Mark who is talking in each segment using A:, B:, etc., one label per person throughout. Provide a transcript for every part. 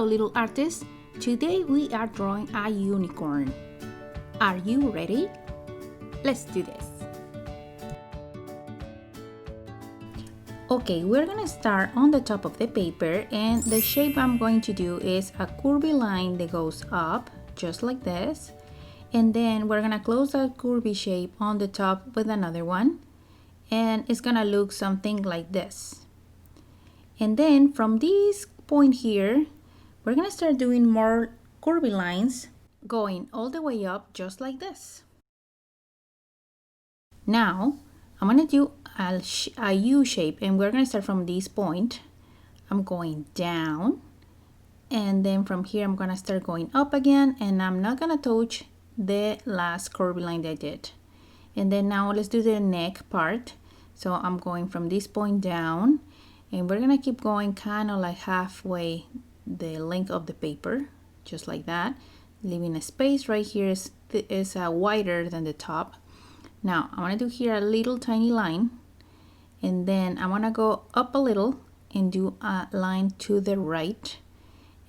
A: Hello little artists, today we are drawing a unicorn. Are you ready? Let's do this. Okay, we're gonna start on the top of the paper, and the shape I'm going to do is a curvy line that goes up, just like this. And then we're gonna close that curvy shape on the top with another one. And it's gonna look something like this. And then from this point here, we're gonna start doing more curvy lines going all the way up just like this. Now I'm gonna do a U shape, and we're gonna start from this point. I'm going down, and then from here I'm gonna start going up again, and I'm not gonna touch the last curvy line that I did. And then now let's do the neck part. So I'm going from this point down, and we're gonna keep going kind of like halfway the length of the paper, just like that, leaving a space right here is wider than the top. Now I want to do here a little tiny line, and then I want to go up a little and do a line to the right,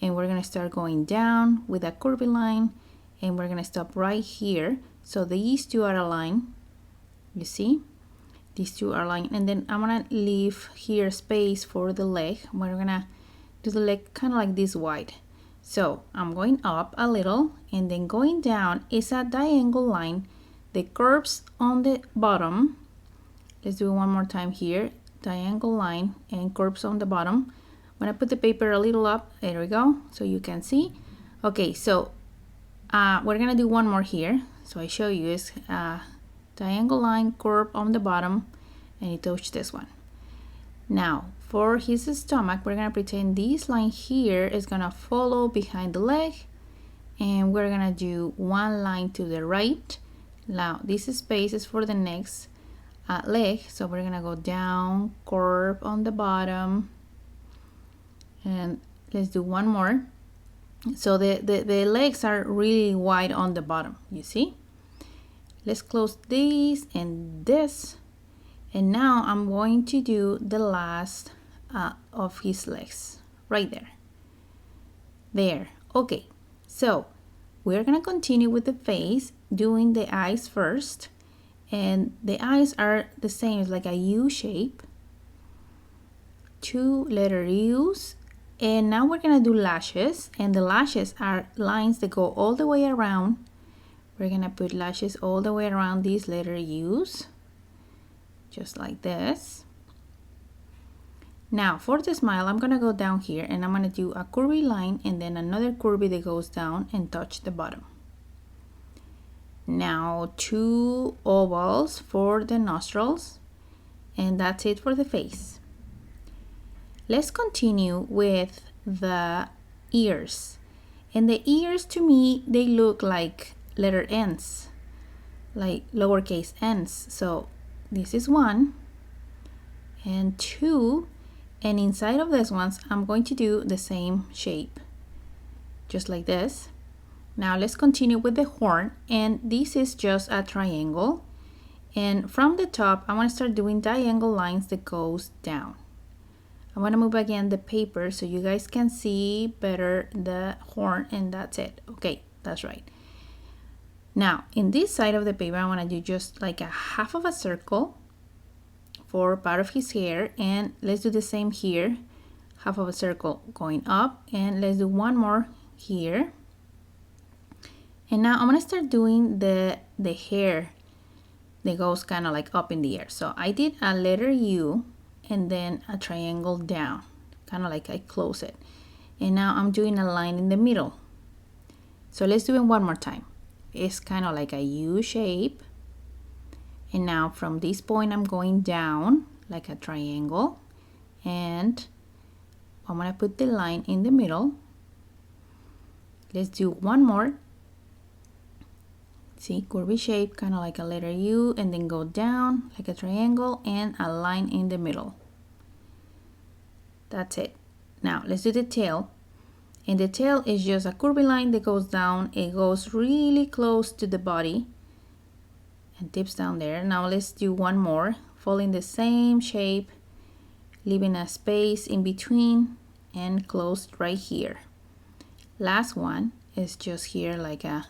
A: and we're gonna start going down with a curvy line, and we're gonna stop right here. So these two are aligned, you see, these two are aligned, and then I'm gonna leave here space for the leg. We're gonna do the leg kind of like this wide. So I'm going up a little, and then going down is a diagonal line that curves on the bottom. Let's do it one more time here. Diagonal line and curves on the bottom. When I put the paper a little up, there we go, so you can see. Okay, so we're gonna do one more here. So I show you is diagonal line curve on the bottom, and you touch this one. Now for his stomach, we're gonna pretend this line here is gonna follow behind the leg, and we're gonna do one line to the right. Now this space is for the next leg, so we're gonna go down, curve on the bottom, and let's do one more. So the legs are really wide on the bottom, you see. Let's close this and this, and now I'm going to do the last of his legs right there. Okay, so we're gonna continue with the face, doing the eyes first, and the eyes are the same, it's like a U shape, 2 letter U's. And now we're gonna do lashes, and the lashes are lines that go all the way around. We're gonna put lashes all the way around these letter U's, just like this. Now for the smile, I'm gonna go down here, and I'm gonna do a curvy line, and then another curvy that goes down and touch the bottom. Now 2 ovals for the nostrils, and that's it for the face. Let's continue with the ears. And the ears, to me, they look like letter N's, like lowercase n's. So this is 1 and 2, and inside of this ones I'm going to do the same shape, just like this. Now let's continue with the horn, and this is just a triangle, and from the top I want to start doing diagonal lines that goes down. I want to move again the paper so you guys can see better the horn, and that's it. Okay, that's right. Now in this side of the paper I want to do just like a half of a circle for part of his hair, and let's do the same here, half of a circle going up, and let's do one more here. And now I'm gonna start doing the hair that goes kind of like up in the air. So I did a letter U and then a triangle down, kind of like I close it, and now I'm doing a line in the middle. So let's do it one more time. It's kind of like a U shape, and now from this point I'm going down like a triangle, and I'm gonna put the line in the middle. Let's do one more. See, curvy shape, kind of like a letter U, and then go down like a triangle and a line in the middle. That's it. Now let's do the tail, and the tail is just a curvy line that goes down. It goes really close to the body and tips down there. Now let's do one more, following the same shape, leaving a space in between and closed right here. Last one is just here like a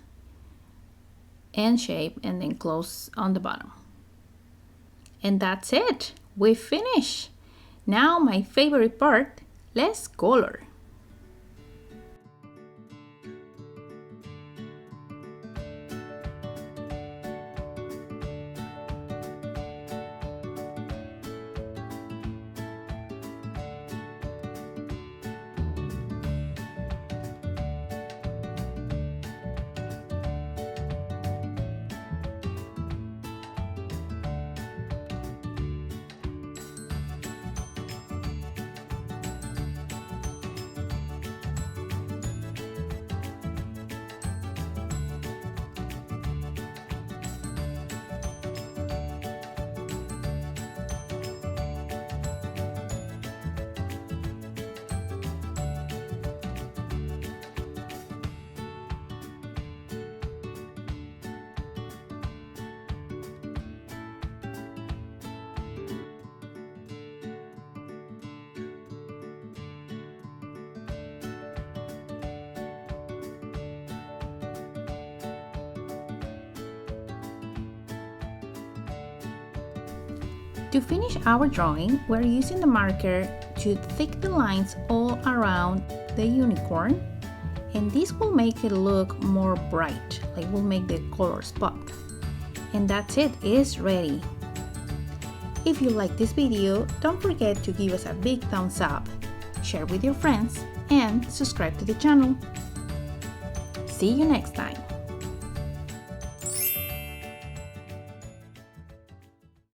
A: N shape and then close on the bottom. And that's it. We finished. Now my favorite part, let's color. To finish our drawing, we're using the marker to thick the lines all around the unicorn, and this will make it look more bright, like will make the colors pop. And that's it, it's ready. If you like this video, don't forget to give us a big thumbs up, share with your friends, and subscribe to the channel. See you next time.